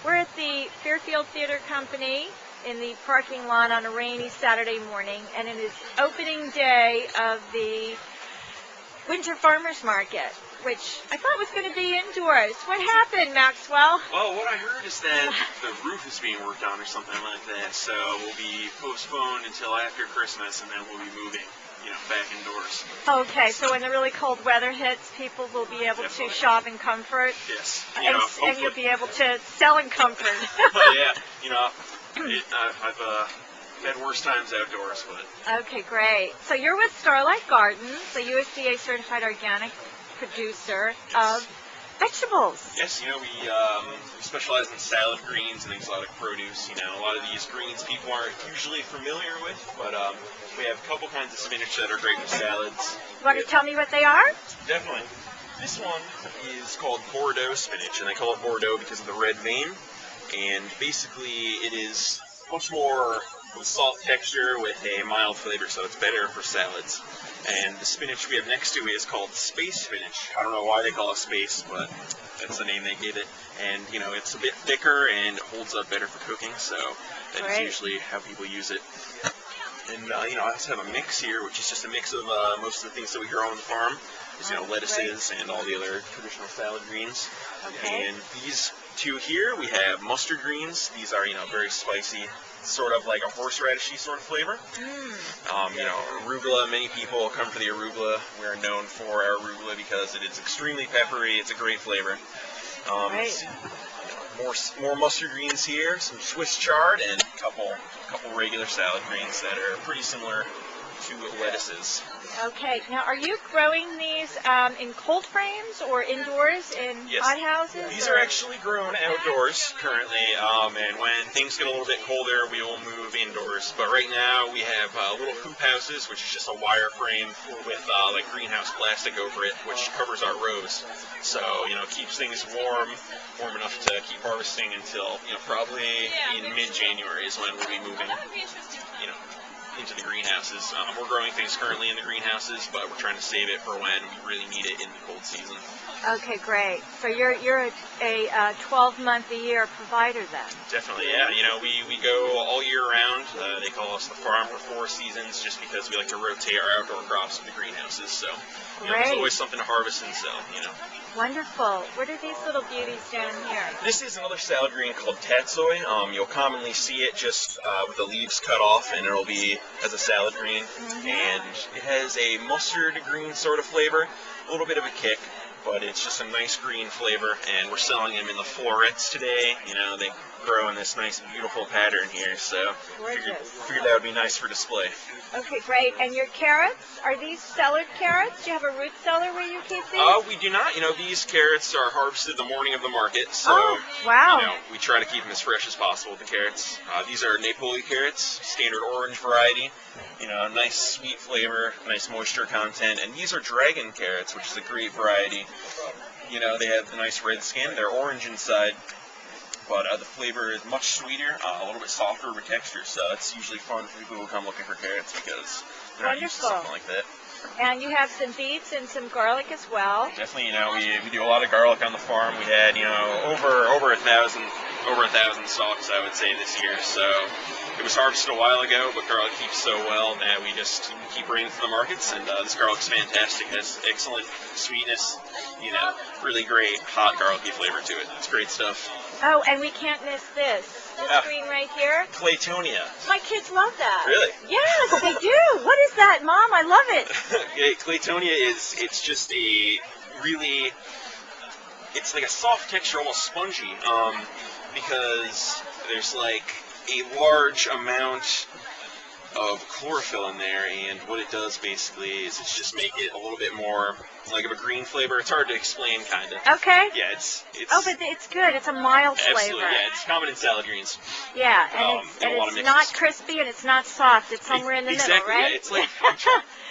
We're at the Fairfield Theater Company in the parking lot on a rainy Saturday morning, and it is opening day of the Winter Farmers Market, which I thought was going to be indoors. What happened, Maxwell? Well, what I heard is that the roof is being worked on or something like that, so we'll be postponed until after Christmas, and then we'll be moving, back indoors. Okay, so when the really cold weather hits, people will be able to shop in comfort. Yes. And you'll be able to sell in comfort. Well, yeah, I've had worse times outdoors, but... Okay, great. So you're with Starlight Gardens, the USDA Certified Organic Producer of vegetables. Yes, we specialize in salad greens and exotic produce. A lot of these greens people aren't usually familiar with, but we have a couple kinds of spinach that are great with salads. You want to tell me what they are? Definitely. This one is called Bordeaux spinach, and they call it Bordeaux because of the red vein. And basically, it is much more of a soft texture with a mild flavor, so it's better for salads. And the spinach we have next to it is called space spinach. I don't know why they call it space, but that's the name they gave it. And, it's a bit thicker and holds up better for cooking, so that's usually how people use it. And, I also have a mix here, which is just a mix of most of the things that we grow on the farm. There's, lettuces and all the other traditional salad greens. Okay. And these two here, we have mustard greens. These are, very spicy, sort of like a horseradishy sort of flavor. Arugula, many people come for the arugula. We're known for our arugula because it is extremely peppery. It's a great flavor. More mustard greens here, some Swiss chard, and a couple regular salad greens that are pretty similar to lettuces. Okay. Now, are you growing these in cold frames or indoors in hothouses? These are actually grown outdoors currently, and when things get a little bit colder, we will move indoors. But right now, we have little hoop houses, which is just a wire frame with like greenhouse plastic over it, which covers our rows. So, keeps things warm enough to keep harvesting until, probably in mid-January is when we'll be moving, into the greenhouses. We're growing things currently in the greenhouses, but we're trying to save it for when we really need it in the cold season. Okay, great. So you're a 12-month-a-year provider then? Definitely, yeah. We go all year round. They call us the farm for 4 seasons just because we like to rotate our outdoor crops in the greenhouses. So there's always something to harvest and sell, Wonderful. What are these little beauties down here? This is another salad green called Tatsoi. You'll commonly see it just with the leaves cut off, and it'll be as a salad green. And it has a mustard green sort of flavor, a little bit of a kick, but it's just a nice green flavor, and we're selling them in the florets today. They grow in this nice, beautiful pattern here, so figured that would be nice for display. Okay, great. And your carrots, are these cellared carrots? Do you have a root cellar where you keep these? We do not. These carrots are harvested the morning of the market, so we try to keep them as fresh as possible, the carrots. These are Napoli carrots, standard orange variety. Nice sweet flavor, nice moisture content. And these are dragon carrots, which is a great variety. They have the nice red skin. They're orange inside, but the flavor is much sweeter, a little bit softer of a texture. So it's usually fun for people who come looking for carrots because they're not used to something like that. And you have some beets and some garlic as well. Definitely, we do a lot of garlic on the farm. We had, over 1,000 stalks, I would say, this year. So it was harvested a while ago, but garlic keeps so well that we just keep bringing it to the markets. And this garlic's fantastic. It has excellent sweetness, really great hot garlicky flavor to it. It's great stuff. Oh, and we can't miss this. This green right here. Claytonia. My kids love that. Really? Yes, they do. What is that, Mom? I love it. Claytonia it's just it's like a soft texture, almost spongy, because there's like a large amount of chlorophyll in there, and what it does basically is it's just make it a little bit more like of a green flavor. It's hard to explain, kind of. Okay. Yeah, it's. Oh, but it's good. It's a mild flavor. Absolutely, yeah. It's common in salad greens. Yeah, and it's not crispy and it's not soft. It's somewhere in the middle, right? Yeah. It's like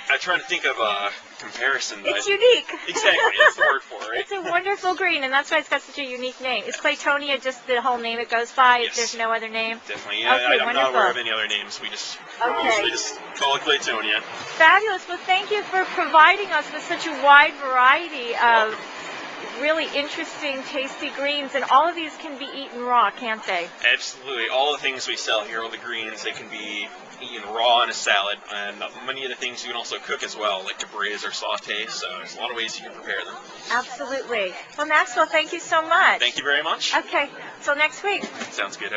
I'm trying to think of a comparison. But it's unique. Exactly, that's the word for it, right? It's a wonderful green, and that's why it's got such a unique name. Is Claytonia just the whole name it goes by? Yes. There's no other name? Definitely. Yeah, okay, I'm not aware of any other names. We just usually just call it Claytonia. Fabulous. Well, thank you for providing us with such a wide variety of really interesting, tasty greens, and all of these can be eaten raw, can't they? Absolutely. All the things we sell here, all the greens, they can be eaten raw in a salad, and many of the things you can also cook as well, like to braise or saute, so there's a lot of ways you can prepare them. Absolutely. Well, Maxwell, thank you so much. Thank you very much. Okay, till next week. Sounds good.